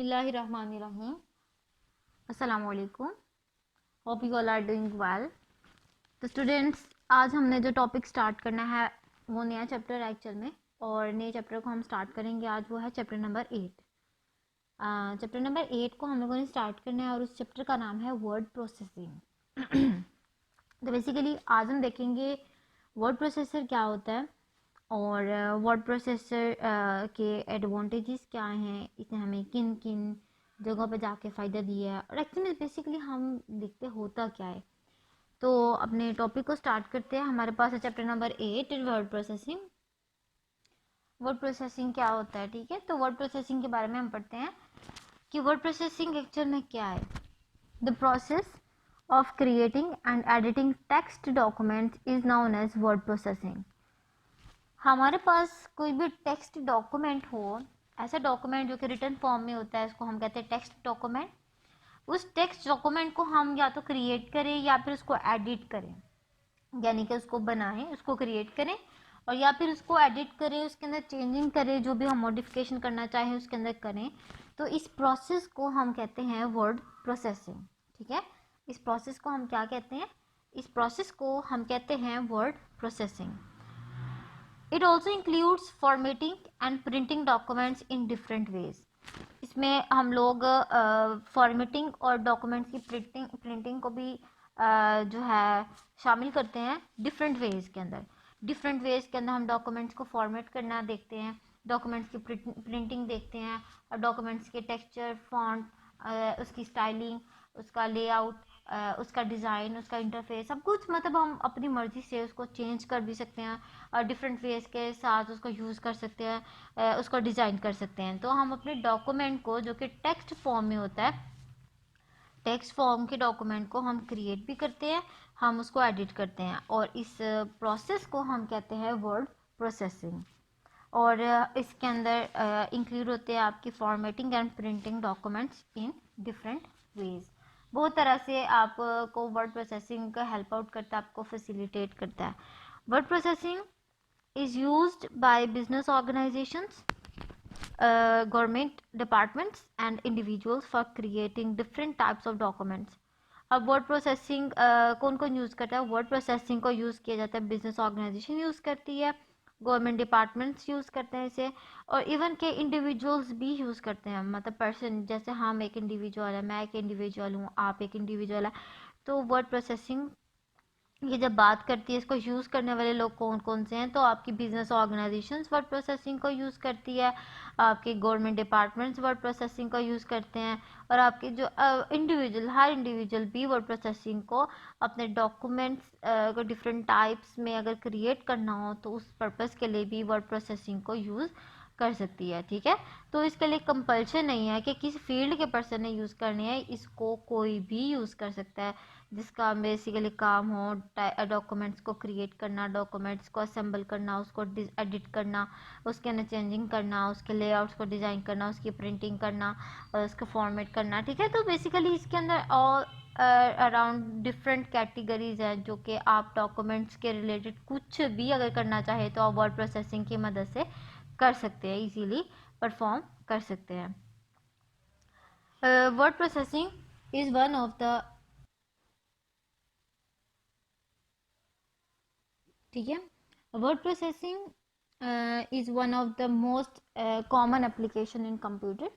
बिस्मिल्लाहिर्रहमानिर्रहीम। अस्सलाम वालेकुम। Hope you all are doing well. तो स्टूडेंट्स, आज हमने जो टॉपिक स्टार्ट करना है वो नया चैप्टर है एक्चुअल में, और नए चैप्टर को हम स्टार्ट करेंगे आज, वो है चैप्टर नंबर 8। चैप्टर नंबर 8 को हम लोगों ने स्टार्ट करना है और उस चैप्टर का नाम है वर्ड प्रोसेसिंग। तो बेसिकली आज हम देखेंगे वर्ड प्रोसेसर क्या होता है और वर्ड प्रोसेसर के एडवांटेजेस क्या हैं, इसने हमें किन किन जगहों पे जाके फ़ायदा दिया है, और एक्चुअली में बेसिकली हम देखते होता क्या है। तो अपने टॉपिक को स्टार्ट करते हैं। हमारे पास है chapter number 8 word processing. Word processing क्या होता है, ठीक है। तो वर्ड प्रोसेसिंग के बारे में हम पढ़ते हैं कि वर्ड प्रोसेसिंग एक्चुअल में क्या है। The process of creating and editing text documents is known as word processing. हमारे पास कोई भी टेक्स्ट डॉक्यूमेंट हो, ऐसा डॉक्यूमेंट जो कि रिटन फॉर्म में होता है, उसको हम कहते हैं टेक्स्ट डॉक्यूमेंट। उस टेक्स्ट डॉक्यूमेंट को हम या तो क्रिएट करें या फिर उसको एडिट करें, यानी कि उसको बनाएं, उसको क्रिएट करें और या फिर उसको एडिट करें, उसके अंदर चेंजिंग करें, जो भी हम मॉडिफिकेशन करना चाहें उसके अंदर करें। तो इस प्रोसेस को हम कहते हैं वर्ड प्रोसेसिंग, ठीक है। इस प्रोसेस को हम क्या कहते हैं? इस प्रोसेस को हम कहते हैं word processing. It also includes formatting and printing documents in different ways. इसमें हम लोग फॉर्मेटिंग और डॉक्यूमेंट्स की प्रिंटिंग को भी जो है शामिल करते हैं डिफरेंट वेज के अंदर। डिफरेंट वेज के अंदर हम डॉक्यूमेंट्स को फॉर्मेट करना देखते हैं, डॉक्यूमेंट्स की प्रिंटिंग देखते हैं, और डॉक्यूमेंट्स के टेक्सचर, फॉन्ट, उसकी स्टाइलिंग, उसका लेआउट, उसका डिज़ाइन, उसका इंटरफेस, सब कुछ मतलब हम अपनी मर्ज़ी से उसको चेंज कर भी सकते हैं और डिफरेंट वेज के साथ उसको यूज़ कर सकते हैं, उसको डिज़ाइन कर सकते हैं। तो हम अपने डॉक्यूमेंट को, जो कि टेक्स्ट फॉर्म में होता है, टेक्स्ट फॉर्म के डॉक्यूमेंट को हम क्रिएट भी करते हैं, हम उसको एडिट करते हैं, और इस प्रोसेस को हम कहते हैं वर्ड प्रोसेसिंग। और इसके अंदर इंक्लूड होते हैं आपकी formatting and printing documents in different ways. बहुत तरह से आपको वर्ड प्रोसेसिंग का हेल्प आउट करता है, आपको फैसिलिटेट करता है। Word processing is used by business organizations, government departments and individuals for creating different types of documents. अब वर्ड प्रोसेसिंग कौन कौन यूज़ करता है? वर्ड प्रोसेसिंग को यूज़ किया जाता है, बिजनेस ऑर्गेनाइजेशन यूज़ करती है, गवर्नमेंट डिपार्टमेंट्स यूज़ करते हैं इसे, और इवन के इंडिविजुअल्स भी यूज़ करते हैं। मतलब पर्सन, जैसे हम एक इंडिविजुअल है, मैं एक इंडिविजुअल हूँ, आप एक इंडिविजुअल है, तो वर्ड प्रोसेसिंग ये जब बात करती है, इसको यूज़ करने वाले लोग कौन कौन से हैं, तो आपकी बिजनेस ऑर्गेनाइजेशंस वर्ड प्रोसेसिंग को यूज़ करती है, आपके गवर्नमेंट डिपार्टमेंट्स वर्ड प्रोसेसिंग को यूज़ करते हैं, और आपके जो इंडिविजुअल, हर इंडिविजुअल भी वर्ड प्रोसेसिंग को अपने डॉक्यूमेंट्स को डिफरेंट टाइप्स में अगर क्रिएट करना हो तो उस पर्पज़ के लिए भी वर्ड प्रोसेसिंग को यूज़ कर सकती है, ठीक है। तो इसके लिए कंपल्शन नहीं है कि किस फील्ड के पर्सन ने यूज़ करनी है, इसको कोई भी यूज़ कर सकता है जिसका बेसिकली काम हो डॉक्यूमेंट्स को क्रिएट करना, डॉक्यूमेंट्स को असेंबल करना, उसको एडिट करना, उसके अंदर चेंजिंग करना, उसके लेआउट्स को डिज़ाइन करना, उसकी प्रिंटिंग करना और उसको फॉर्मेट करना, ठीक है। तो बेसिकली इसके अंदर ऑल अराउंड डिफरेंट कैटेगरीज हैं जो कि आप डॉक्यूमेंट्स के रिलेटेड कुछ भी अगर करना चाहे तो आप वर्ड प्रोसेसिंग की मदद से कर सकते हैं, इजीली परफॉर्म कर सकते हैं। Word processing is one of the, ठीक है, word processing is one of the most common application in computer.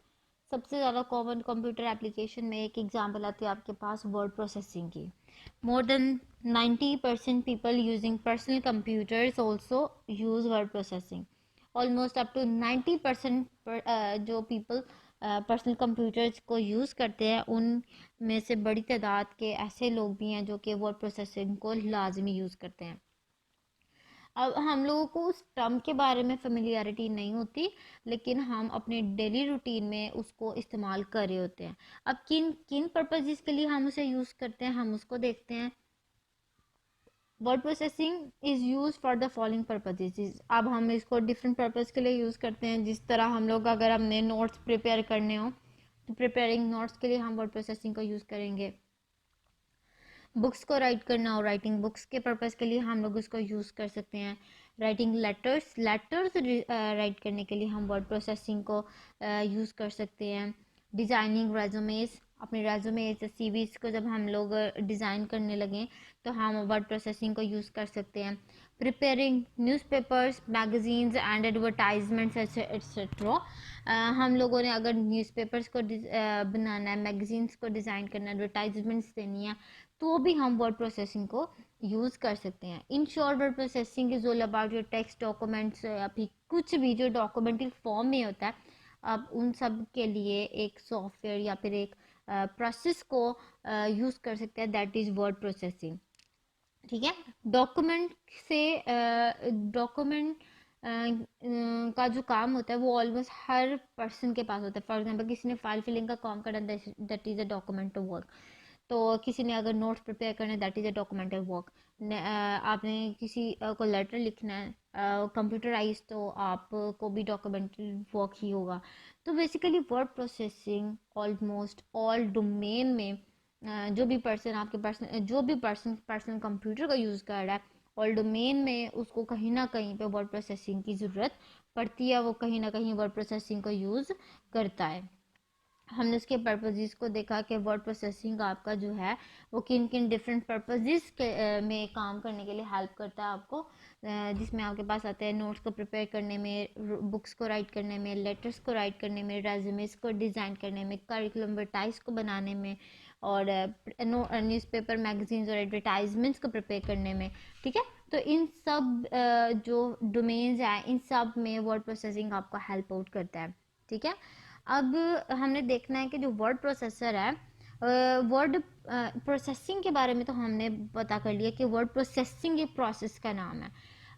सबसे ज़्यादा कॉमन कंप्यूटर एप्लीकेशन में एक एग्जांपल आती है आपके पास वर्ड प्रोसेसिंग की। More than 90% people using personal computers also use word processing. Almost up to 90% जो पीपल पर्सनल कंप्यूटर्स को यूज़ करते हैं, उन में से बड़ी तादाद के ऐसे लोग भी हैं जो कि वर्ड प्रोसेसिंग को लाजमी यूज़ करते हैं। अब हम लोगों को उस टर्म के बारे में फेमिलियरिटी नहीं होती, लेकिन हम अपने डेली रूटीन में उसको इस्तेमाल कर रहे होते हैं। अब किन किन पर्पजेज़ के लिए हम उसे यूज़ करते हैं, हम उसको देखते हैं। Word processing is use for the following purposes. अब हम इसको डिफरेंट पर्पज़ के लिए यूज़ करते हैं। जिस तरह हम लोग अगर हमने नोट्स प्रिपेयर करने हो तो प्रिपेयरिंग नोट्स के लिए हम वर्ड प्रोसेसिंग को यूज़ करेंगे। बुक्स को राइट करना हो, राइटिंग बुक्स के पर्पज़ के लिए हम लोग उसको यूज़ कर सकते हैं। राइटिंग लेटर्स राइट करने के लिए हम वर्ड प्रोसेसिंग को यूज़ कर सकते हैं। डिज़ाइनिंग रेजुमेस, अपने रेजुमेस सीवीज को जब हम लोग डिज़ाइन करने लगें तो हम वर्ड प्रोसेसिंग को यूज़ कर सकते हैं। Preparing newspapers, magazines and advertisements etcetera. हम लोगों ने अगर न्यूज़पेपर्स को बनाना है, मैगजीन्स को डिज़ाइन करना है, एडवर्टाइजमेंट्स देनी है, तो भी हम वर्ड प्रोसेसिंग को यूज़ कर सकते हैं। In short word processing is all about your text documents या फिर कुछ भी जो डॉक्यूमेंटरी फॉर्म में होता है, आप उन सब के लिए एक सॉफ्टवेयर या फिर एक प्रोसेस को यूज़ कर सकते हैं, दैट इज़ वर्ड प्रोसेसिंग। ठीक है। डॉक्यूमेंट से डॉक्यूमेंट का जो काम होता है वो ऑलमोस्ट हर पर्सन के पास होता है। फॉर एग्जांपल किसी ने फाइल फिलिंग का काम करना, that is a document of work. तो किसी ने अगर नोट्स प्रिपेयर करना है, that is a documental work. आपने किसी को लेटर लिखना है कंप्यूटराइज, तो आपको भी डॉक्यूमेंटल वर्क ही होगा। तो basically word processing almost all domain में जो भी पर्सन पर्सनल कंप्यूटर का यूज़ कर रहा है, और डोमेन में उसको कहीं ना कहीं पे वर्ड प्रोसेसिंग की ज़रूरत पड़ती है, वो कहीं ना कहीं वर्ड प्रोसेसिंग को यूज़ करता है। हमने उसके पर्पजेस को देखा कि वर्ड प्रोसेसिंग आपका जो है वो किन किन डिफरेंट पर्पजेस के में काम करने के लिए हेल्प करता है आपको, जिसमें आपके पास आते हैं नोट्स को प्रिपेयर करने में, बुक्स को राइट करने में, लेटर्स को राइट करने में, रेज्यूमेस को डिज़ाइन करने में, करिकुलम एडवर्टाइज को बनाने में, और न्यूज़पेपर मैगजीन्स और एडवर्टाइजमेंट्स को प्रिपेयर करने में। ठीक है। तो इन सब जो डोमेन्स हैं, इन सब में वर्ड प्रोसेसिंग आपको हेल्प आउट करता है। ठीक है। अब हमने देखना है कि जो वर्ड प्रोसेसर है, वर्ड प्रोसेसिंग के बारे में तो हमने पता कर लिया कि वर्ड प्रोसेसिंग एक प्रोसेस का नाम है।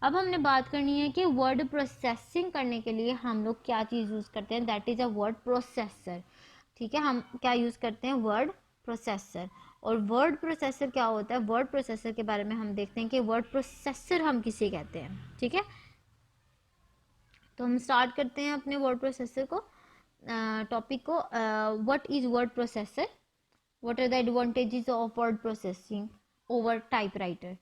अब हमने बात करनी है कि वर्ड प्रोसेसिंग करने के लिए हम लोग क्या चीज़ यूज़ करते हैं, that is a word processor. ठीक है। हम क्या यूज़ करते हैं, वर्ड प्रोसेसर। और वर्ड प्रोसेसर क्या होता है, वर्ड प्रोसेसर के बारे में हम देखते हैं कि वर्ड प्रोसेसर हम किसे कहते हैं। ठीक है। तो हम स्टार्ट करते हैं अपने वर्ड प्रोसेसर को, टॉपिक को। What is word processor, what are the advantages of word processing over typewriter.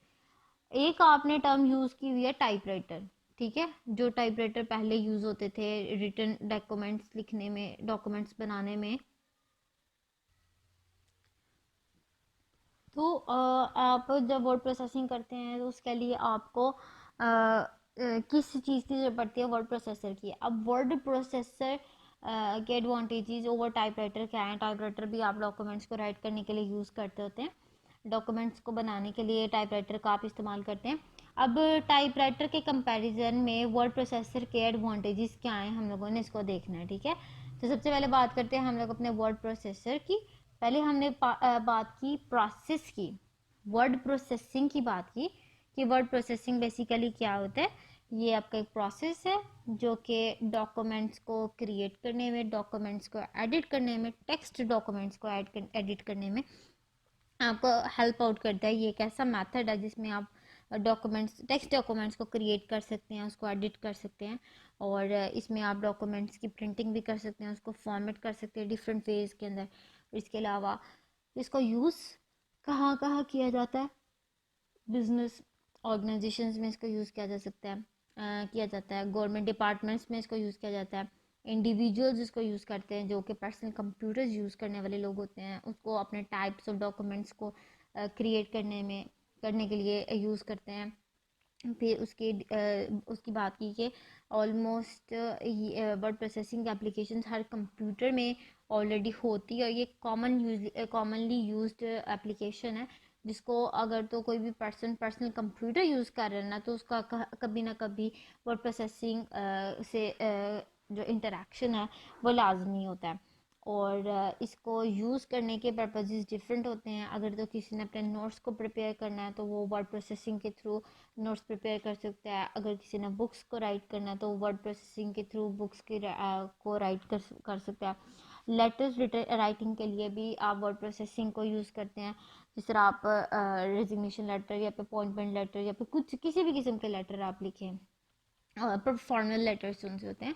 एक आपने टर्म यूज़ की हुई है टाइपराइटर। ठीक है। जो टाइपराइटर पहले यूज़ होते थे रिटन डॉक्यूमेंट्स लिखने में, डॉक्यूमेंट्स बनाने में। तो आप जब वर्ड प्रोसेसिंग करते हैं तो उसके लिए आपको किस चीज़ की ज़रूरत पड़ती है, वर्ड प्रोसेसर की। अब वर्ड प्रोसेसर के एडवांटेजेस ओवर टाइपराइटर क्या है। टाइपराइटर भी आप डॉक्यूमेंट्स को राइट करने के लिए यूज़ करते होते हैं, डॉक्यूमेंट्स को बनाने के लिए टाइपराइटर का आप इस्तेमाल करते हैं। अब टाइपराइटर के कंपैरिजन में वर्ड प्रोसेसर के एडवांटेजेस क्या हैं, हम लोगों ने इसको देखना है। ठीक है। तो सबसे पहले बात करते हैं हम लोग अपने वर्ड प्रोसेसर की। पहले हमने बात की प्रोसेस की, वर्ड प्रोसेसिंग की बात की कि वर्ड प्रोसेसिंग बेसिकली क्या होता है। ये आपका एक प्रोसेस है जो कि डॉक्यूमेंट्स को क्रिएट करने में, डॉक्यूमेंट्स को एडिट करने में, टेक्स्ट डॉक्यूमेंट्स को एडिट करने में आपको हेल्प आउट करता है। ये एक ऐसा मेथड है जिसमें आप डॉक्यूमेंट्स, टेक्स्ट डॉक्यूमेंट्स को क्रिएट कर सकते हैं, उसको एडिट कर सकते हैं, और इसमें आप डॉक्यूमेंट्स की प्रिंटिंग भी कर सकते हैं, उसको फॉर्मेट कर सकते हैं डिफरेंट वेज के अंदर। इसके अलावा इसको यूज़ कहाँ कहाँ किया जाता है, बिजनेस ऑर्गेनाइजेशंस में इसको यूज़ किया जा सकता है, किया जाता है गवर्नमेंट डिपार्टमेंट्स में इसको यूज़ किया जाता है। इंडिविजुअल्स इसको यूज़ करते हैं जो कि पर्सनल कंप्यूटर्स यूज़ करने वाले लोग होते हैं, उसको अपने टाइप्स ऑफ डॉक्यूमेंट्स को क्रिएट करने के लिए यूज़ करते हैं। फिर उसकी बात की कि ऑलमोस्ट वर्ड प्रोसेसिंग एप्लीकेशंस हर कंप्यूटर में ऑलरेडी होती है, और ये कॉमनली यूज्ड एप्लीकेशन है, जिसको अगर तो कोई भी पर्सनल कंप्यूटर यूज़ कर रहा है ना, तो उसका कभी ना कभी वर्ड प्रोसेसिंग से जो इंटरेक्शन है वो लाजमी होता है। और इसको यूज़ करने के पर्पजेज़ डिफरेंट होते हैं। अगर तो किसी ने अपने नोट्स को प्रिपेयर करना है तो वो वर्ड प्रोसेसिंग के थ्रू नोट्स प्रिपेयर कर सकता है। अगर किसी ने बुक्स को राइट करना है तो वर्ड प्रोसेसिंग के थ्रू बुक्स को राइट कर सकता है। लेटर्स राइटिंग के लिए भी आप वर्ड प्रोसेसिंग को यूज़ करते हैं। जिस तरह आप रेजिग्नेशन लेटर या फिर अपॉइंटमेंट लेटर या फिर कुछ किसी भी किस्म के लेटर आप लिखें, फॉर्मल लेटर्स उनसे होते हैं,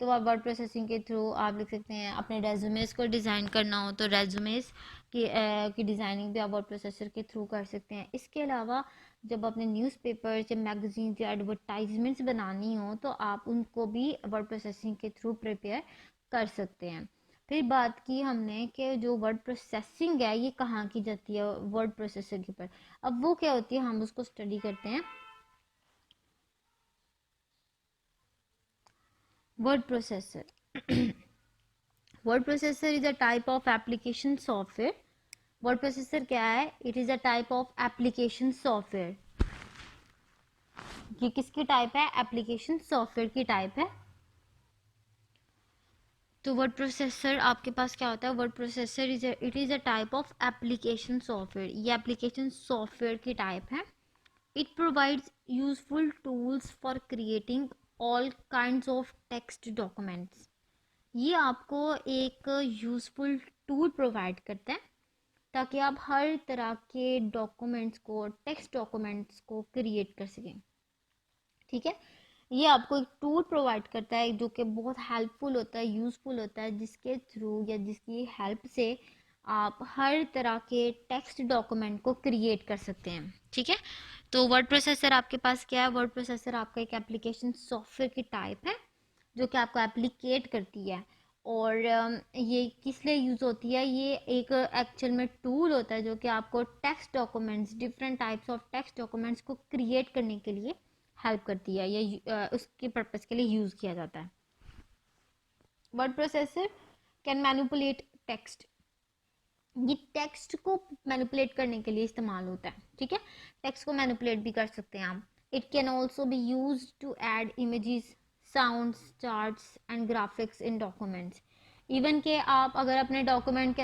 तो आप वर्ड प्रोसेसिंग के थ्रू आप लिख सकते हैं। अपने रेज्यूमेस को डिज़ाइन करना हो तो रेज्यूमेस की डिज़ाइनिंग भी आप वर्ड प्रोसेसर के थ्रू कर सकते हैं। इसके अलावा जब अपने न्यूज़पेपर्स या मैगजीन्स या एडवर्टाइजमेंट्स बनानी हो तो आप उनको भी वर्ड प्रोसेसिंग के थ्रू प्रिपेयर कर सकते हैं। फिर बात की हमने कि जो वर्ड प्रोसेसिंग है ये कहाँ की जाती है, वर्ड प्रोसेसर के ऊपर। अब वो क्या होती है हम उसको स्टडी करते हैं। Word processor word processor is a type of application software. Word processor क्या है? It is a type of application software. ये किसकी टाइप है? एप्लीकेशन सॉफ्टवेयर की टाइप है। तो वर्ड प्रोसेसर आपके पास क्या होता है? Word processor it is a type of application software. ये एप्लीकेशन सॉफ्टवेयर की टाइप है। It provides useful tools for creating all kinds of text documents. ये आपको एक यूजफुल टूल प्रोवाइड करता है ताकि आप हर तरह के डॉक्यूमेंट्स को, टेक्स्ट डॉक्यूमेंट्स को क्रिएट कर सकें। ठीक है, ये आपको एक टूल प्रोवाइड करता है जो कि बहुत हेल्पफुल होता है, यूज़फुल होता है, जिसके थ्रू या जिसकी हेल्प से आप हर तरह के टेक्स्ट डॉक्यूमेंट को क्रिएट कर सकते हैं। ठीक है, तो वर्ड प्रोसेसर आपके पास क्या है? वर्ड प्रोसेसर आपका एक एप्लीकेशन सॉफ्टवेयर की टाइप है जो कि आपको एप्लीकेट करती है। और ये किस लिए यूज़ होती है? ये एक एक्चुअल में टूल होता है जो कि आपको text documents, different types of text documents को क्रिएट करने के लिए हेल्प करती है या उसके पर्पस के लिए यूज़ किया जाता है। Word processor can manipulate text. ये टेक्स्ट को मैनिपुलेट करने के लिए इस्तेमाल होता है। ठीक है, टेक्स्ट को मैनिपुलेट भी कर सकते हैं आप। It can also be use to add images, sounds, charts and graphics in documents. Even के आप अगर अपने डॉक्यूमेंट के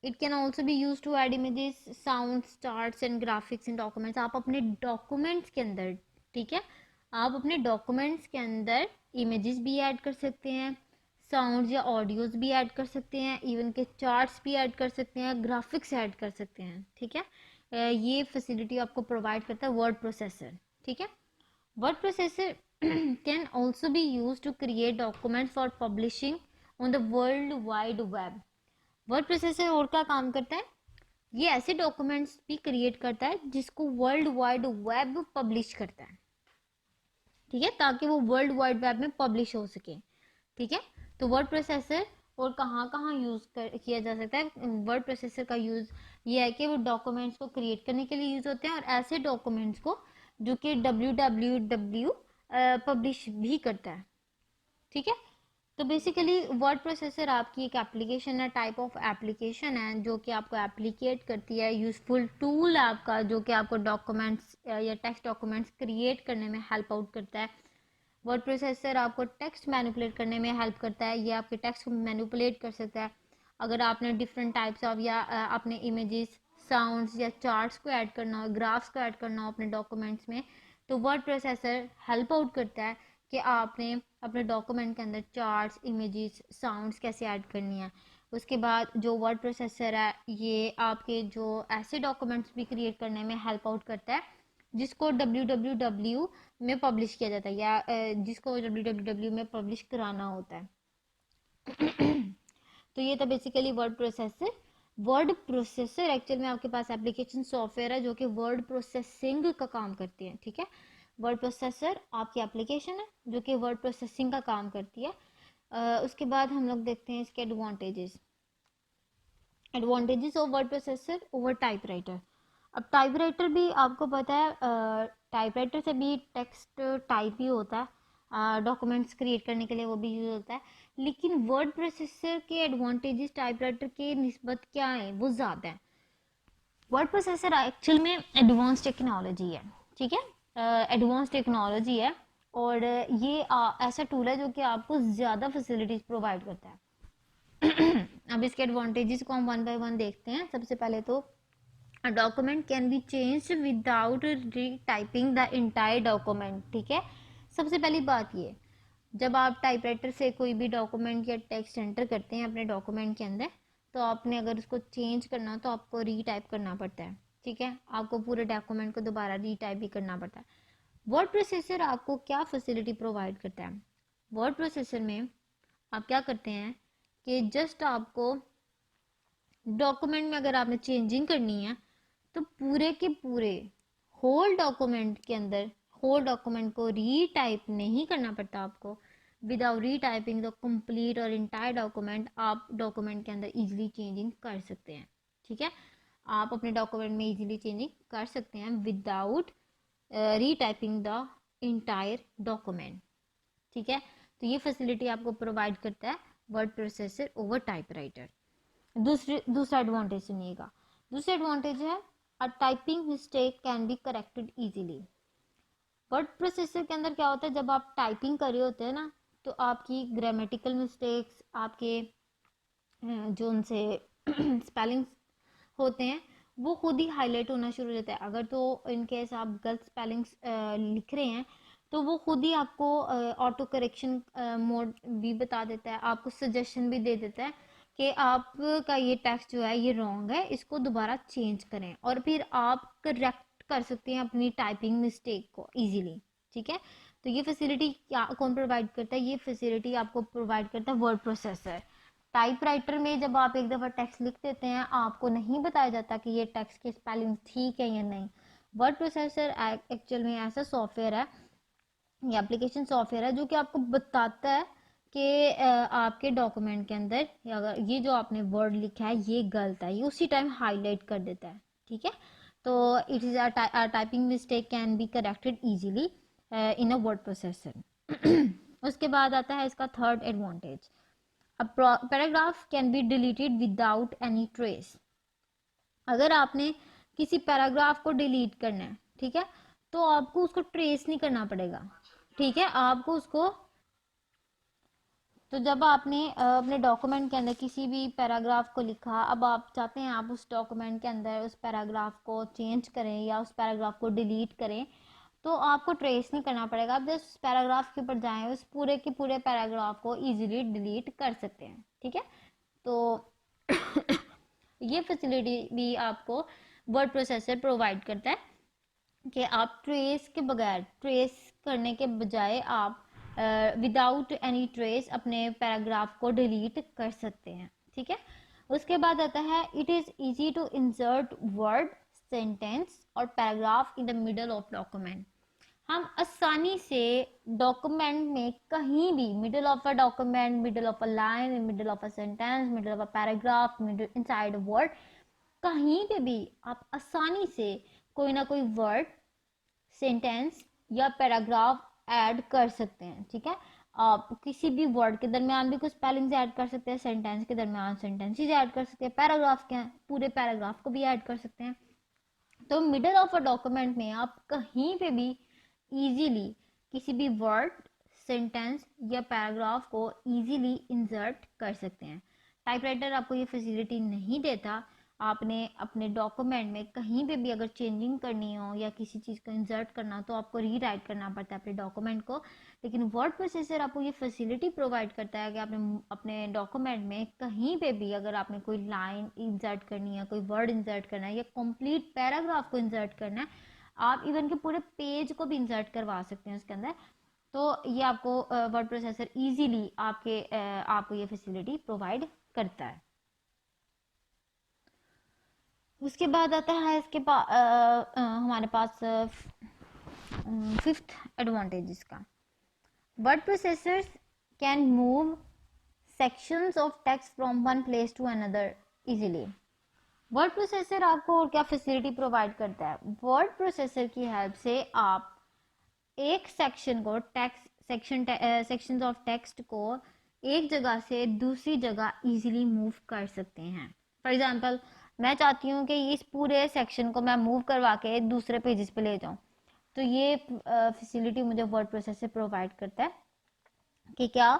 it can also be use to add images, sounds, charts and graphics in documents. आप अपने डॉक्यूमेंट्स के अंदर, ठीक है, आप अपने डॉक्यूमेंट्स के अंदर इमेजेस भी ऐड कर सकते हैं, साउंड्स या ऑडियोज भी ऐड कर सकते हैं, इवन के चार्ट्स भी ऐड कर सकते हैं, ग्राफिक्स ऐड कर सकते हैं। ठीक है, ये फैसिलिटी आपको प्रोवाइड करता है वर्ड प्रोसेसर। ठीक है, word processor can also be use to create documents for publishing on the world wide web. Word processor और क्या काम करता है? ये ऐसे डॉक्यूमेंट्स भी क्रिएट करता है जिसको वर्ल्ड वाइड वेब पब्लिश करता है। ठीक है, ताकि वो वर्ल्ड वाइड वेब में पब्लिश हो सके। ठीक है, तो वर्ड प्रोसेसर और कहाँ कहाँ यूज़ किया जा सकता है? वर्ड प्रोसेसर का यूज़ ये है कि वो डॉक्यूमेंट्स को क्रिएट करने के लिए यूज़ होते हैं और ऐसे डॉक्यूमेंट्स को जो कि www पब्लिश भी करता है। ठीक है, तो बेसिकली वर्ड प्रोसेसर आपकी एक एप्लीकेशन है, टाइप ऑफ एप्लीकेशन है जो कि आपको एप्लीकेट करती है, यूज़फुल टूल आपका जो कि आपको डॉक्यूमेंट्स या टेक्स्ट डॉक्यूमेंट्स क्रिएट करने में हेल्प आउट करता है। वर्ड प्रोसेसर आपको टेक्स्ट मैनिपुलेट करने में हेल्प करता है, ये आपके टेक्स्ट को मैनिपुलेट कर सकता है। अगर आपने डिफरेंट टाइप्स ऑफ या अपने इमेजेस, साउंड्स या चार्ट्स को ऐड करना हो, ग्राफ्स को ऐड करना हो अपने डॉक्यूमेंट्स में, तो वर्ड प्रोसेसर हेल्प आउट करता है कि आपने अपने डॉक्यूमेंट के अंदर चार्ट्स, इमेजेस, साउंड्स कैसे ऐड करनी है। उसके बाद जो वर्ड प्रोसेसर है ये आपके जो ऐसे डॉक्यूमेंट्स भी क्रिएट करने में हेल्प आउट करता है जिसको www में पब्लिश किया जाता है या जिसको www में पब्लिश कराना होता है। तो ये था basically word processor. Word processor actual में आपके पास एप्लीकेशन सॉफ्टवेयर है जो कि वर्ड प्रोसेसिंग का काम करती है। ठीक है, वर्ड प्रोसेसर आपकी एप्लीकेशन है जो कि वर्ड प्रोसेसिंग का काम करती है। उसके बाद हम लोग देखते हैं इसके advantages. Advantages of word processor over typewriter. अब टाइपराइटर भी आपको पता है, टाइपराइटर से भी टेक्स्ट टाइप ही होता है, डॉक्यूमेंट्स क्रिएट करने के लिए वो भी यूज़ होता है। लेकिन वर्ड प्रोसेसर के एडवांटेजेस टाइपराइटर के निस्बत क्या है? वो ज़्यादा है। वर्ड प्रोसेसर एक्चुअल में एडवांस टेक्नोलॉजी है। ठीक है, एडवांस टेक्नोलॉजी है और ये ऐसा टूल है जो कि आपको ज़्यादा फैसिलिटीज़ प्रोवाइड करता है। अब इसके एडवांटेजेस को हम वन बाय वन देखते हैं। सबसे पहले तो a document can be changed without retyping the entire document। ठीक है, सबसे पहली बात ये, जब आप टाइपराइटर से कोई भी डॉक्यूमेंट या टेक्स्ट एंटर करते हैं अपने डॉक्यूमेंट के अंदर, तो आपने अगर उसको चेंज करना हो तो आपको रीटाइप करना पड़ता है। ठीक है, आपको पूरे डॉक्यूमेंट को दोबारा रीटाइप भी करना पड़ता है। वर्ड प्रोसेसर आपको क्या फैसिलिटी प्रोवाइड करता है? वर्ड प्रोसेसर में आप क्या करते हैं कि जस्ट आपको डॉक्यूमेंट में अगर आपने चेंजिंग करनी है तो पूरे के पूरे होल डॉक्यूमेंट के अंदर होल डॉक्यूमेंट को रीटाइप नहीं करना पड़ता आपको। विदाउट रीटाइपिंग द कंप्लीट और इंटायर डॉक्यूमेंट आप डॉक्यूमेंट के अंदर इजीली चेंजिंग कर सकते हैं। ठीक है, आप अपने डॉक्यूमेंट में इजीली चेंजिंग कर सकते हैं विदाउट रीटाइपिंग द इंटायर डॉक्यूमेंट। ठीक है, तो ये फैसिलिटी आपको प्रोवाइड करता है वर्ड प्रोसेसर ओवर टाइपराइटर। दूसरा एडवांटेज सुनिएगा। दूसरा एडवांटेज है अ typing mistake can be corrected easily. Word processor के अंदर क्या होता है, जब आप टाइपिंग कर रहे होते हैं ना, तो आपकी ग्रामेटिकल मिस्टेक्स, आपके जो उनसे स्पेलिंग्स होते हैं वो खुद ही हाईलाइट होना शुरू हो जाता है। अगर तो इनकेस आप गलत स्पेलिंग्स लिख रहे हैं तो वो खुद ही आपको ऑटो करेक्शन मोड भी बता देता है, आपको सजेशन भी दे देता है कि आपका ये टेक्स्ट जो है ये रॉन्ग है, इसको दोबारा चेंज करें, और फिर आप करेक्ट कर सकते हैं अपनी टाइपिंग मिस्टेक को इजीली। ठीक है, तो ये फैसिलिटी क्या कौन प्रोवाइड करता है, ये फैसिलिटी आपको प्रोवाइड करता है वर्ड प्रोसेसर। टाइपराइटर में जब आप एक दफ़ा टेक्स्ट लिख देते हैं आपको नहीं बताया जाता कि ये टेक्स्ट की स्पेलिंग ठीक है या नहीं। वर्ड प्रोसेसर एक्चुअल में ऐसा सॉफ्टवेयर है, ये एप्लीकेशन सॉफ्टवेयर है जो कि आपको बताता है कि आपके डॉक्यूमेंट के अंदर अगर ये जो आपने वर्ड लिखा है ये गलत है, ये उसी टाइम हाईलाइट कर देता है। ठीक है, तो it is typing mistake can be corrected easily in a word processor. उसके बाद आता है इसका third advantage, a paragraph can be deleted without any trace। अगर आपने किसी पैराग्राफ को डिलीट करना है, ठीक है, तो आपको उसको ट्रेस नहीं करना पड़ेगा। ठीक है, आपको उसको, तो जब आपने अपने डॉक्यूमेंट के अंदर किसी भी पैराग्राफ को लिखा, अब आप चाहते हैं आप उस डॉक्यूमेंट के अंदर उस पैराग्राफ को चेंज करें या उस पैराग्राफ को डिलीट करें, तो आपको ट्रेस नहीं करना पड़ेगा। आप जस्ट पैराग्राफ के ऊपर जाएं, उस पूरे के पूरे पैराग्राफ को इजीली डिलीट कर सकते हैं। ठीक है, तो ये फैसिलिटी भी आपको वर्ड प्रोसेसर प्रोवाइड करता है कि आप ट्रेस के बगैर, ट्रेस करने के बजाय आप विदाउट एनी ट्रेस अपने पैराग्राफ को डिलीट कर सकते हैं। ठीक है, उसके बाद आता है it is easy to insert word, sentence और paragraph in the middle of document. हम आसानी से डॉक्यूमेंट में कहीं भी, middle of a document, middle of a line, middle of a sentence, middle of a paragraph, middle inside a word, कहीं पे भी आप आसानी से कोई ना कोई वर्ड, सेंटेंस या पैराग्राफ ऐड कर सकते हैं। ठीक है, आप किसी भी वर्ड के दरमियान भी कुछ स्पेलिंग्स ऐड कर सकते हैं, सेंटेंस के दरमियान सेंटेंसेस ऐड कर सकते हैं, पैराग्राफ के पूरे पैराग्राफ को भी ऐड कर सकते हैं। तो मिडल ऑफ अ डॉक्यूमेंट में आप कहीं पे भी इजीली किसी भी वर्ड, सेंटेंस या पैराग्राफ को इजीली इंसर्ट कर सकते हैं। टाइपराइटर आपको ये फैसिलिटी नहीं देता। आपने अपने डॉक्यूमेंट में कहीं पे भी अगर चेंजिंग करनी हो या किसी चीज़ को इंसर्ट करना हो तो आपको रीराइट करना पड़ता है अपने डॉक्यूमेंट को। लेकिन वर्ड प्रोसेसर आपको ये फैसिलिटी प्रोवाइड करता है कि आपने अपने डॉक्यूमेंट में कहीं पे भी अगर आपने कोई लाइन इंसर्ट करनी है, कोई वर्ड इंसर्ट करना है या कंप्लीट पैराग्राफ को इंसर्ट करना है, आप इवन के पूरे पेज को भी इंसर्ट करवा सकते हैं उसके अंदर। तो ये आपको वर्ड प्रोसेसर इजीली आपको ये फैसिलिटी प्रोवाइड करता है। उसके बाद आता है इसके हमारे पास फिफ्थ एडवांटेज इसका, word processors can move sections of text from one place to another easily. Word processor आपको और क्या फैसिलिटी प्रोवाइड करता है, वर्ड प्रोसेसर की हेल्प से आप एक सेक्शन को, टेक्स्ट सेक्शंस ऑफ टेक्स्ट को एक जगह से दूसरी जगह इजीली मूव कर सकते हैं। फॉर एग्जांपल, मैं चाहती हूँ कि इस पूरे सेक्शन को मैं मूव करवा के दूसरे पेजेस पे ले जाऊँ, तो ये फैसिलिटी मुझे वर्ड प्रोसेसर प्रोवाइड करता है कि क्या,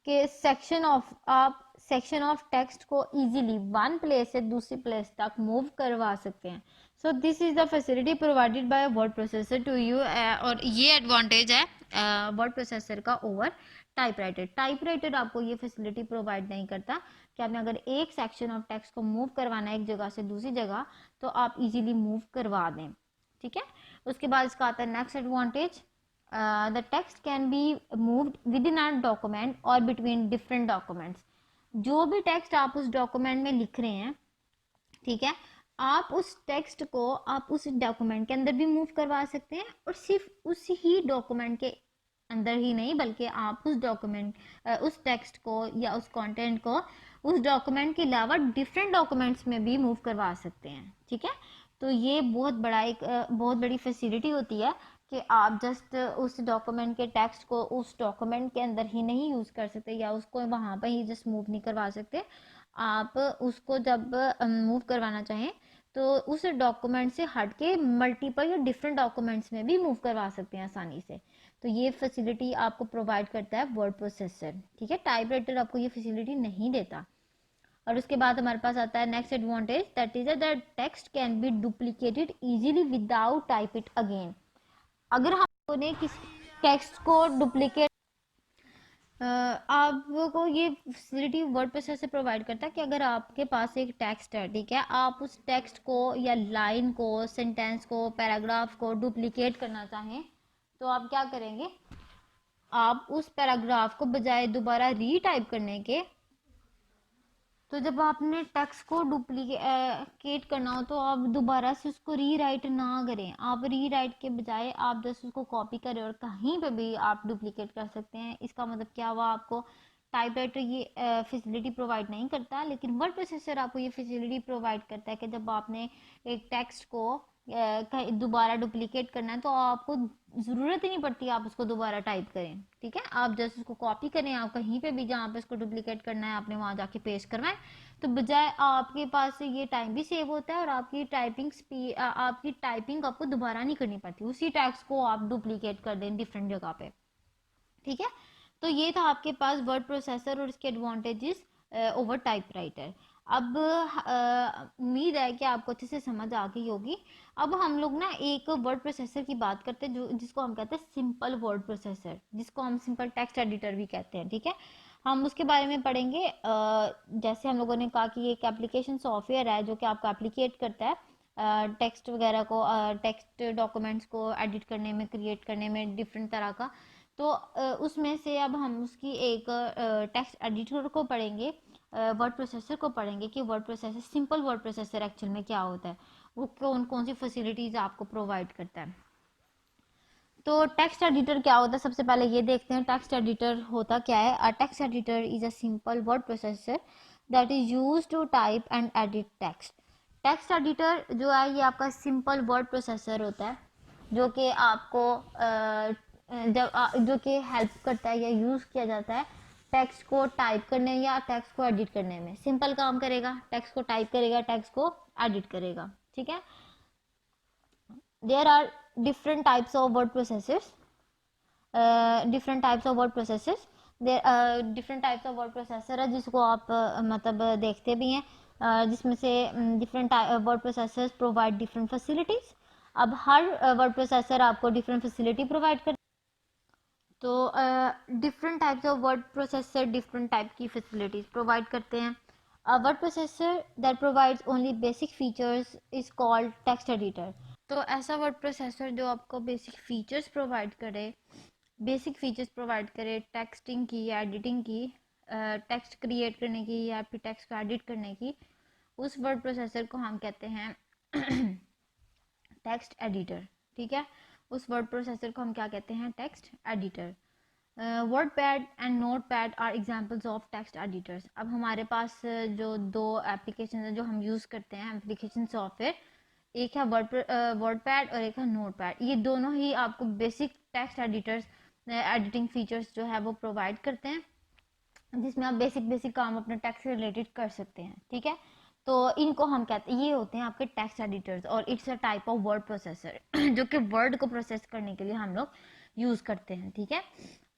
कि सेक्शन ऑफ टेक्स्ट को इजीली वन प्लेस से दूसरी प्लेस तक मूव करवा सकते हैं। So this is the facility provided by word processor to you, और ये एडवांटेज है वर्ड प्रोसेसर का ओवर टाइपराइटर। टाइपराइटर आपको ये फैसिलिटी प्रोवाइड नहीं करता कि आपने अगर एक सेक्शन ऑफ टेक्स्ट को मूव करवाना है एक जगह से दूसरी जगह तो आप इजीली मूव करवा दें। ठीक है, उसके बाद इसका आता है next advantage, the text can be moved within a document or between different documents। जो भी टेक्स्ट आप उस डॉक्यूमेंट में लिख रहे हैं, ठीक है, आप उस टेक्स्ट को आप उस डॉक्यूमेंट के अंदर भी मूव करवा सकते हैं और सिर्फ उस ही डॉक्यूमेंट के अंदर ही नहीं बल्कि आप उस डॉक्यूमेंट, उस टेक्स्ट को या उस कंटेंट को उस डॉक्यूमेंट के अलावा डिफरेंट डॉक्यूमेंट्स में भी मूव करवा सकते हैं। ठीक है, तो ये बहुत बड़ा एक बहुत बड़ी फैसिलिटी होती है कि आप जस्ट उस डॉक्यूमेंट के टेक्स्ट को उस डॉक्यूमेंट के अंदर ही नहीं यूज़ कर सकते या उसको वहाँ पर ही जस्ट मूव नहीं करवा सकते। आप उसको जब मूव करवाना चाहें तो उस डॉक्यूमेंट से हट के मल्टीपल या डिफरेंट डॉक्यूमेंट्स में भी मूव करवा सकते हैं आसानी से। तो ये फैसिलिटी आपको प्रोवाइड करता है वर्ड प्रोसेसर। ठीक है, टाइपराइटर आपको ये फैसिलिटी नहीं देता। और उसके बाद हमारे पास आता है next advantage, that is that text can be duplicated easily without type it again. अगर हम लोगों ने किस टेक्स्ट को डुप्लीकेट, आपको ये फैसिलिटी वर्ड प्रोसेसर प्रोवाइड करता है कि अगर आपके पास एक टेक्स्ट है, ठीक है, आप उस टेक्स्ट को या लाइन को, सेंटेंस को, पैराग्राफ को डुप्लीकेट करना चाहें तो आप क्या करेंगे, आप उस पैराग्राफ को बजाय दोबारा रीटाइप करने के, तो जब आपने टेक्स्ट को डुप्लीकेट करना हो तो आप दोबारा से उसको रीराइट ना करें। आप रीराइट के बजाय आप जस्ट उसको कॉपी करें और कहीं पे भी आप डुप्लीकेट कर सकते हैं। इसका मतलब क्या हुआ, आपको टाइपराइटर ये फैसिलिटी प्रोवाइड नहीं करता, लेकिन वर्ड प्रोसेसर आपको ये फैसिलिटी प्रोवाइड करता है कि जब आपने एक टेक्स्ट को दोबारा डुप्लीकेट करना है तो आपको ज़रूरत ही नहीं पड़ती आप उसको दोबारा टाइप करें। ठीक है, आप जस्ट उसको कॉपी करें, आप कहीं पे भी जहाँ पे उसको डुप्लीकेट करना है आपने वहाँ जाके पेस्ट करवाएं, तो बजाय आपके पास ये टाइम भी सेव होता है और आपकी टाइपिंग स्पीड, आपकी टाइपिंग आपको दोबारा नहीं करनी पड़ती, उसी टेक्स्ट को आप डुप्लीकेट कर दें डिफरेंट जगह पे। ठीक है, तो ये था आपके पास वर्ड प्रोसेसर और इसके एडवांटेजेस ओवर टाइपराइटर। अब उम्मीद है कि आपको अच्छे से समझ आ गई होगी। अब हम लोग ना एक वर्ड प्रोसेसर की बात करते हैं जो जिसको हम कहते हैं सिंपल वर्ड प्रोसेसर, जिसको हम सिंपल टेक्स्ट एडिटर भी कहते हैं। ठीक है, हम उसके बारे में पढ़ेंगे। जैसे हम लोगों ने कहा कि एक एप्लीकेशन सॉफ्टवेयर है जो कि आपको एप्लीकेट करता है टेक्स्ट वगैरह को, टेक्स्ट डॉक्यूमेंट्स को एडिट करने में, क्रिएट करने में, डिफरेंट तरह का। तो उसमें से अब हम उसकी एक टेक्स्ट एडिटर को पढ़ेंगे, वर्ड प्रोसेसर को पढ़ेंगे कि word processor, simple word processor actual में क्या होता है, वो कौन कौन सी फैसिलिटीज़ आपको प्रोवाइड करता है। तो टेक्स्ट एडिटर क्या होता है, सबसे पहले ये देखते हैं टेक्स्ट एडिटर होता क्या है। A text editor is a simple word processor that is used to type and edit text. Text editor जो है ये आपका सिंपल वर्ड प्रोसेसर होता है जो कि आपको जो कि हेल्प करता है या यूज़ किया जाता है टेक्स्ट को टाइप करने या टेक्स्ट को एडिट करने में। सिंपल काम करेगा, टेक्स्ट को टाइप करेगा, टेक्स्ट को एडिट करेगा। ठीक है, there are different types of word processors, different types of word processors, there different types of word processor है जिसको आप मतलब देखते भी हैं, जिसमें से different word processors provide different facilities. अब हर वर्ड प्रोसेसर आपको डिफरेंट फैसिलिटी प्रोवाइड कर, तो different types of word processor different type की फैसिलिटीज़ प्रोवाइड करते हैं। A word processor that provides only basic features is called text editor। तो ऐसा word processor जो आपको बेसिक फीचर्स प्रोवाइड करे, बेसिक फीचर्स प्रोवाइड करे टेक्सटिंग की या एडिटिंग की, टेक्स्ट क्रिएट करने की या फिर टेक्स्ट को एडिट करने की, उस वर्ड प्रोसेसर को हम कहते हैं टेक्स्ट एडिटर। ठीक है, उस वर्ड प्रोसेसर को हम क्या कहते हैं, text editor. Word pad and note pad are examples of text editors. अब हमारे पास जो दो एप्लीकेशन है जो हम यूज़ करते हैं एप्लीकेशन सॉफ्टवेयर, एक है वर्ड पैड और एक है नोट पैड। ये दोनों ही आपको basic text editors, editing features जो है वो प्रोवाइड करते हैं जिसमें आप बेसिक बेसिक काम अपने टेक्स्ट से रिलेटेड कर सकते हैं। ठीक है, तो इनको हम कहते हैं, ये होते हैं आपके टेक्स्ट एडिटर्स और it's a type of word processor जो कि वर्ड को प्रोसेस करने के लिए हम लोग यूज़ करते हैं। ठीक है,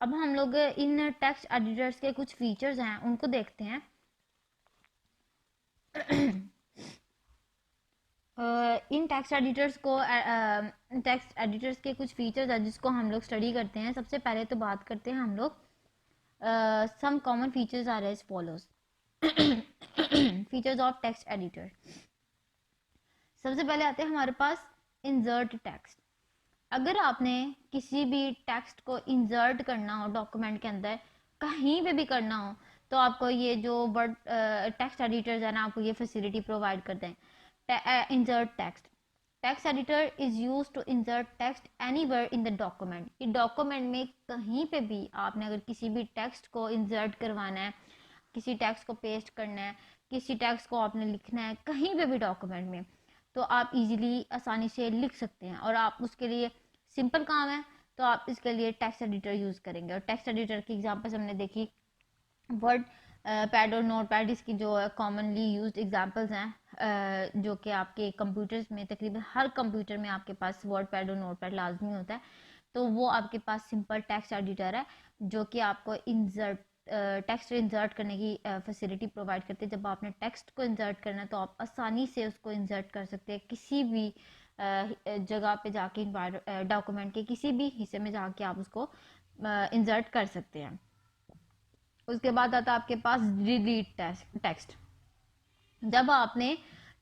अब हम लोग इन टेक्स्ट एडिटर्स के कुछ फीचर्स हैं उनको देखते हैं। इन टेक्स्ट एडिटर्स को, टेक्स्ट एडिटर्स के कुछ फीचर्स हैं जिसको हम लोग स्टडी करते हैं। सबसे पहले तो बात करते हैं हम लोग, some common features are as follows. Features of text editor, सबसे पहले आते हैं हमारे पास इंसर्ट टेक्स्ट। अगर आपने किसी भी टेक्स्ट को इंसर्ट करना हो डॉक्यूमेंट के अंदर, कहीं पे भी करना हो, तो आपको ये जो वर्ड टेक्स्ट एडिटर्स है ना आपको ये फैसिलिटी प्रोवाइड करते हैं। Insert text, text editor is use to insert text anywhere in the document. ये डॉक्यूमेंट में कहीं पे भी आपने अगर किसी भी टेक्स्ट को इंसर्ट करवाना है, किसी टेक्स्ट को पेस्ट करना है, किसी टेक्स्ट को आपने लिखना है कहीं पे भी डॉक्यूमेंट में, तो आप इजीली आसानी से लिख सकते हैं। और आप उसके लिए सिंपल काम है तो आप इसके लिए टेक्स्ट एडिटर यूज़ करेंगे। और टेक्स्ट एडिटर की एग्जांपल्स हमने देखी, वर्ड पैड और नोट पैड इसकी जो कॉमनली यूज्ड एग्जांपल्स हैं, जो कि आपके कंप्यूटर्स में तकरीबन हर कंप्यूटर में आपके पास वर्ड पैड और नोट पैड लाजमी होता है। तो वो आपके पास सिंपल टेक्स्ट एडिटर है जो कि आपको टेक्स्ट इंसर्ट करने की फैसिलिटी प्रोवाइड करते हैं। जब आपने टेक्स्ट को इंसर्ट करना है तो आप आसानी से उसको इंसर्ट कर सकते हैं किसी भी जगह पे जाके, डॉक्यूमेंट के किसी भी हिस्से में जाके आप उसको इंसर्ट कर सकते हैं। उसके बाद आता है आपके पास डिलीट टेक्स्ट। जब आपने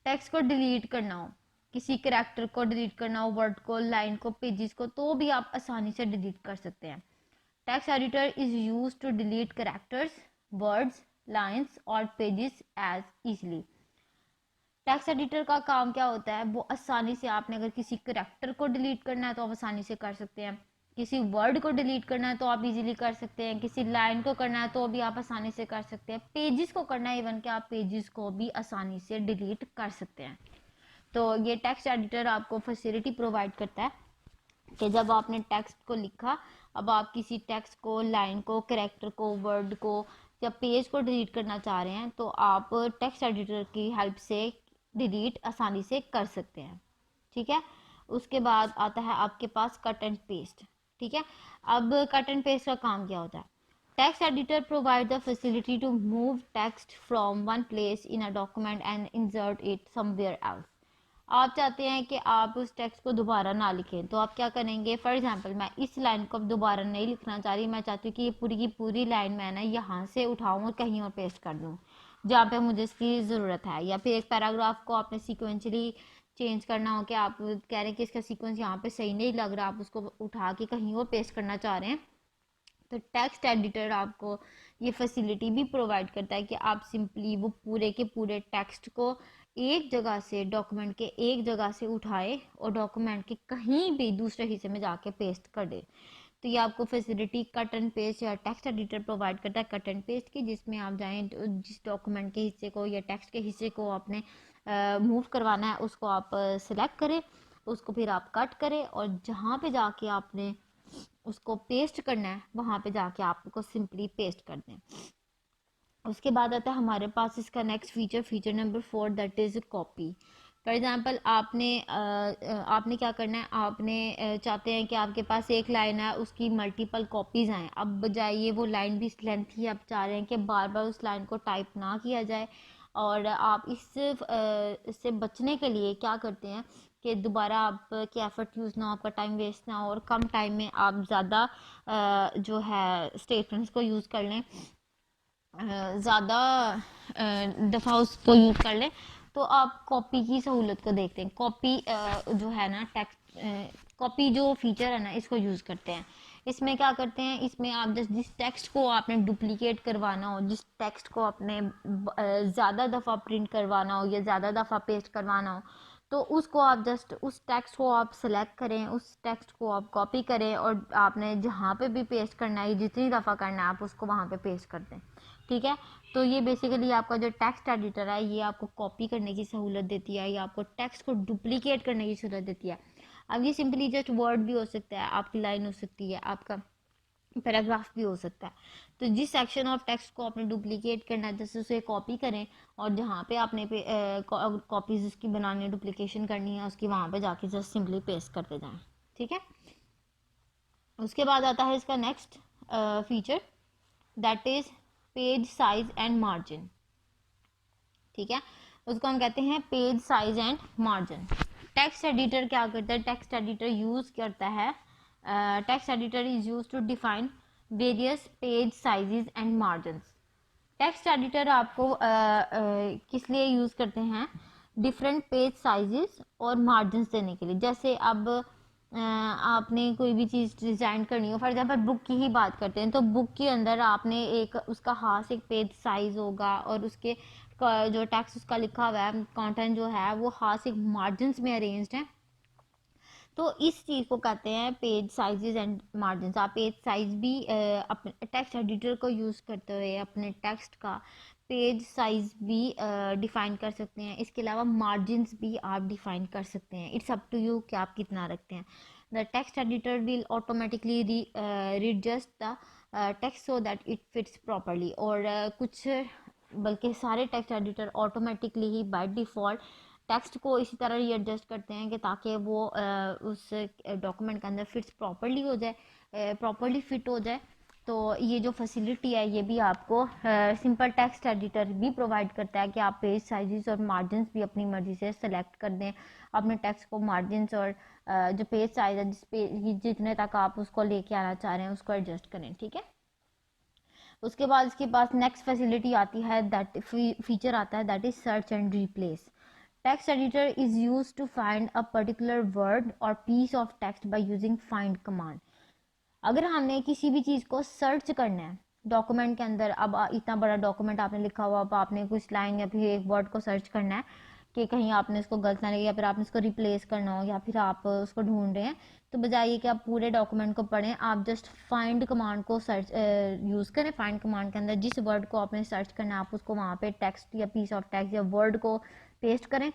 टेक्स्ट को डिलीट करना हो, किसी कैरेक्टर को डिलीट करना हो, वर्ड को, लाइन को, पेजेस को, तो भी आप आसानी से डिलीट कर सकते हैं। Text editor is use to delete characters, words, lines और pages as easily. Text editor का काम क्या होता है, वो आसानी से, आपने अगर किसी कैरेक्टर को डिलीट करना है तो आप आसानी से कर सकते हैं, किसी वर्ड को डिलीट करना है तो आप इजीली कर सकते हैं, किसी लाइन को करना है तो भी आप आसानी से कर सकते हैं, पेजेस को करना है इवन कि आप पेजेस को भी आसानी से डिलीट कर सकते हैं। तो ये टेक्स्ट एडिटर आपको फैसिलिटी प्रोवाइड करता है कि जब आपने टेक्स्ट को लिखा, अब आप किसी टेक्स्ट को, लाइन को, कैरेक्टर को, वर्ड को या पेज को डिलीट करना चाह रहे हैं तो आप टेक्स्ट एडिटर की हेल्प से डिलीट आसानी से कर सकते हैं। ठीक है, उसके बाद आता है आपके पास कट एंड पेस्ट। ठीक है, अब कट एंड पेस्ट का काम क्या होता है। Text editor provide the facility to move text from one place in a document and insert it somewhere else. आप चाहते हैं कि आप उस टेक्स्ट को दोबारा ना लिखें तो आप क्या करेंगे, फॉर एग्जांपल मैं इस लाइन को अब दोबारा नहीं लिखना चाह रही, मैं चाहती हूँ कि ये पूरी की पूरी लाइन मैं ना यहाँ से उठाऊँ और कहीं और पेस्ट कर दूँ जहाँ पे मुझे इसकी ज़रूरत है। या फिर एक पैराग्राफ को आपने सीक्वेंशली चेंज करना हो कि आप कह रहे हैं कि इसका सीक्वेंस यहाँ पे सही नहीं लग रहा, आप उसको उठा के कहीं और पेस्ट करना चाह रहे हैं, तो टेक्स्ट एडिटर आपको ये फैसिलिटी भी प्रोवाइड करता है कि आप सिंपली वो पूरे के पूरे टेक्स्ट को एक जगह से, डॉक्यूमेंट के एक जगह से उठाए और डॉक्यूमेंट के कहीं भी दूसरे हिस्से में जाके पेस्ट कर दे। तो ये आपको फैसिलिटी कट एंड पेस्ट या टेक्स्ट एडिटर प्रोवाइड करता है कट एंड पेस्ट की, जिसमें आप जाएं जिस डॉक्यूमेंट के हिस्से को या टेक्स्ट के हिस्से को आपने मूव करवाना है उसको आप सिलेक्ट करें, उसको फिर आप कट करें और जहाँ पे जाके आपने उसको पेस्ट करना है वहाँ पे जाके आप उसको सिंपली पेस्ट कर दें। उसके बाद आता है हमारे पास इसका next feature number 4, that is copy. For example आपने क्या करना है, आपने चाहते हैं कि आपके पास एक लाइन है उसकी मल्टीपल कॉपीज़ आएँ। अब बजाय ये वो लाइन भी लेंथी, आप चाह रहे हैं कि बार बार उस लाइन को टाइप ना किया जाए, और आप इससे बचने के लिए क्या करते हैं कि दोबारा आपके एफर्ट यूज़ ना हो, आपका टाइम वेस्ट ना हो और कम टाइम में आप ज़्यादा जो है स्टेटमेंट्स को यूज़ कर लें, ज़्यादा दफ़ा उसको यूज़ कर लें, तो आप कॉपी की सहूलत को देखते हैं। कॉपी जो है ना, टेक्स्ट कॉपी जो फीचर है ना, इसको यूज़ करते हैं। इसमें क्या करते हैं, इसमें आप जिस टेक्स्ट को आपने डुप्लीकेट करवाना हो, जिस टेक्स्ट को आपने ज़्यादा दफ़ा प्रिंट करवाना हो या ज़्यादा दफ़ा पेस्ट करवाना हो, तो उसको आप जस्ट उस टेक्स्ट को आप सेलेक्ट करें, उस टेक्स्ट को आप कॉपी करें और आपने जहाँ पे भी पेस्ट करना है, जितनी दफ़ा करना है आप उसको वहाँ पे पेस्ट कर दें। ठीक है, तो ये बेसिकली आपका जो टेक्स्ट एडिटर है ये आपको कॉपी करने की सहूलत देती है, या आपको टेक्स्ट को डुप्लीकेट करने की सहूलत देती है। अब ये सिंपली जस्ट वर्ड भी हो सकता है, आपकी लाइन हो सकती है, आपका पैराग्राफ भी हो सकता है। तो जिस सेक्शन ऑफ टेक्स्ट को आपने डुप्लीकेट करना है जैसे उसे कॉपी करें, और जहाँ पे आपने कॉपीज उसकी बनानी है, डुप्लीकेशन करनी है उसकी, वहाँ पे जाके जस्ट सिंपली पेस्ट करते जाएं। ठीक है, उसके बाद आता है इसका next feature, that is page size and margin. ठीक है, उसको हम कहते हैं page size and margin. Text editor क्या करता है, टेक्स्ट एडिटर यूज करता है, text editor is use to define various page sizes and margin. Text editor आपको किस लिए यूज करते हैं, डिफरेंट पेज साइजेस और मार्जिन देने के लिए। जैसे अब आपने कोई भी चीज़ डिज़ाइन करनी हो, फॉर एग्जांपल बुक की ही बात करते हैं, तो बुक के अंदर आपने एक उसका हाफ एक पेज साइज होगा और उसके जो टेक्स्ट उसका लिखा हुआ है, कंटेंट जो है वो हाफ एक मार्जिन में अरेंज्ड है, तो इस चीज़ को कहते हैं पेज साइजेस एंड मार्जिन। आप पेज साइज भी अपने टेक्स्ट एडिटर को यूज़ करते हुए अपने टेक्स्ट का पेज साइज भी डिफ़ाइन कर सकते हैं। इसके अलावा मार्जिन्स भी आप डिफ़ाइन कर सकते हैं। इट्स अप टू यू कि आप कितना रखते हैं। The text editor will automatically readjust the text so that it fits properly. और कुछ बल्कि सारे text editor automatically he by default text को इसी तरह रीएडजस्ट करते हैं कि ताकि वो उस डॉक्यूमेंट के अंदर फिट्स प्रॉपरली हो जाए, प्रॉपरली फिट हो जाए। तो ये जो फैसिलिटी है ये भी आपको सिंपल टेक्स्ट एडिटर भी प्रोवाइड करता है कि आप पेज साइजेस और मार्जिन्स भी अपनी मर्ज़ी से सेलेक्ट कर दें। अपने टेक्स्ट को मार्जिन्स और जो पेज साइज है जितने तक आप उसको लेके आना चाह रहे हैं उसको एडजस्ट करें, ठीक है। उसके बाद इसके पास नेक्स्ट फैसिलिटी आती है, दैट फीचर आता है, that is search and replace. Text editor is use to find a particular word और piece of text by using find command. अगर हमने किसी भी चीज़ को सर्च करना है डॉक्यूमेंट के अंदर, अब इतना बड़ा डॉक्यूमेंट आपने लिखा हुआ, अब आपने कुछ लाइन या फिर एक वर्ड को सर्च करना है कि कहीं आपने इसको गलत ना लगे या फिर आपने इसको रिप्लेस करना हो या फिर आप उसको ढूंढ रहे हैं, तो बजाय ये कि आप पूरे डॉक्यूमेंट को पढ़ें, आप जस्ट फाइंड कमांड को सर्च यूज़ करें। फाइंड कमांड के अंदर जिस वर्ड को आपने सर्च करना है आप उसको वहाँ पे टेक्स्ट या पीस ऑफ टेक्स्ट या वर्ड को पेस्ट करें,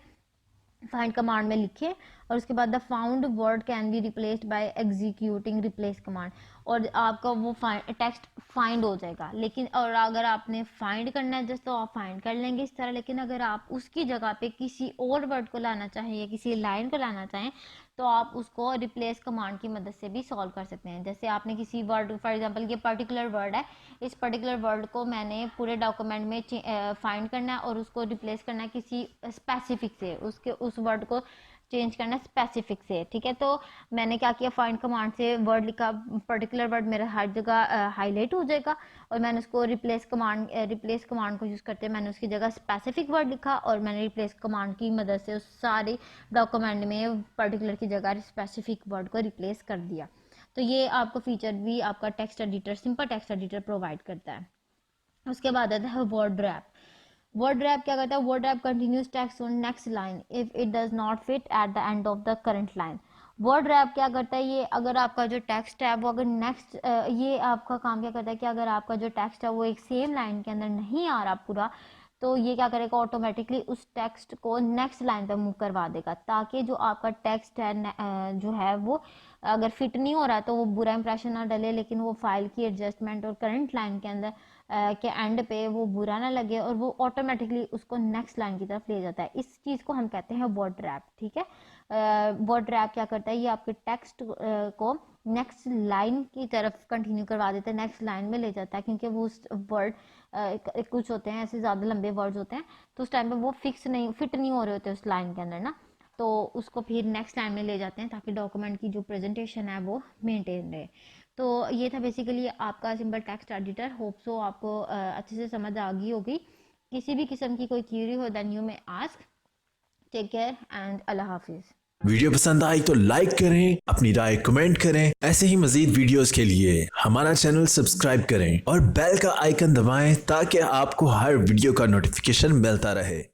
फाइंड कमांड में लिखें, और उसके बाद the found word can be replaced by executing replace command, और आपका वो टेक्स्ट फाइंड हो जाएगा। लेकिन और अगर आपने फाइंड करना है जस्ट तो आप फाइंड कर लेंगे इस तरह, लेकिन अगर आप उसकी जगह पे किसी और वर्ड को लाना चाहें या किसी लाइन को लाना चाहें तो आप उसको रिप्लेस कमांड की मदद से भी सॉल्व कर सकते हैं। जैसे आपने किसी वर्ड, फॉर एग्जांपल ये पर्टिकुलर वर्ड है, इस पर्टिकुलर वर्ड को मैंने पूरे डॉक्यूमेंट में फाइंड करना है और उसको रिप्लेस करना है किसी स्पेसिफिक से, उसके उस वर्ड को चेंज करना स्पेसिफिक से, ठीक है। तो मैंने क्या किया, फाइंड कमांड से वर्ड लिखा, पर्टिकुलर वर्ड मेरा हर जगह हाईलाइट हो जाएगा, और मैंने उसको रिप्लेस कमांड को यूज़ करते मैंने उसकी जगह स्पेसिफिक वर्ड लिखा और मैंने रिप्लेस कमांड की मदद से उस सारे डॉक्यूमेंट में पर्टिकुलर की जगह स्पेसिफिक वर्ड को रिप्लेस कर दिया। तो ये आपको फीचर भी आपका text editor, simple text editor provide करता है। उसके बाद आता है वर्ड रैप। वर्ड रैप क्या करता है, word rap continuous text on next line if it does not fit at the end of the current line. Word rap क्या करता है, ये अगर आपका जो टेक्स्ट है वो अगर नेक्स्ट, ये आपका काम क्या करता है कि अगर आपका जो टेक्स्ट है वो एक सेम लाइन के अंदर नहीं आ रहा पूरा, तो ये क्या करेगा, ऑटोमेटिकली उस टेक्स्ट को नेक्स्ट लाइन पर मूव करवा देगा, ताकि जो आपका टेक्स्ट है जो है वो अगर फिट नहीं हो रहा है तो वो बुरा इंप्रेशन ना डले, लेकिन वो फाइल की एडजस्टमेंट और करंट लाइन के अंदर के एंड पे वो बुरा ना लगे और वो ऑटोमेटिकली उसको नेक्स्ट लाइन की तरफ ले जाता है। इस चीज़ को हम कहते हैं वर्ड रैप, ठीक है। वर्ड रैप क्या करता है, ये आपके टेक्स्ट को नेक्स्ट लाइन की तरफ कंटिन्यू करवा देता है, नेक्स्ट लाइन में ले जाता है, क्योंकि वो उस वर्ड कुछ होते हैं ऐसे ज़्यादा लंबे वर्ड्स होते हैं तो उस टाइम पे वो फिट नहीं हो रहे होते उस लाइन के अंदर ना, तो उसको फिर नेक्स्ट लाइन में ले जाते हैं ताकि डॉक्यूमेंट की जो प्रेजेंटेशन है वो मेंटेन रहे। तो ये था बेसिकली आपका simple text editor. Hope so आपको अच्छे से समझ आ गई होगी। किसी भी किस्म की कोई क्यूरी हो then you may ask. Take care and अल्लाह हाफिज़। वीडियो पसंद आई तो लाइक करें, अपनी राय कमेंट करें। ऐसे ही मजीद वीडियोस के लिए हमारा चैनल सब्सक्राइब करें और बेल का आइकन दबाएं ताकि आपको हर वीडियो का नोटिफिकेशन मिलता रहे।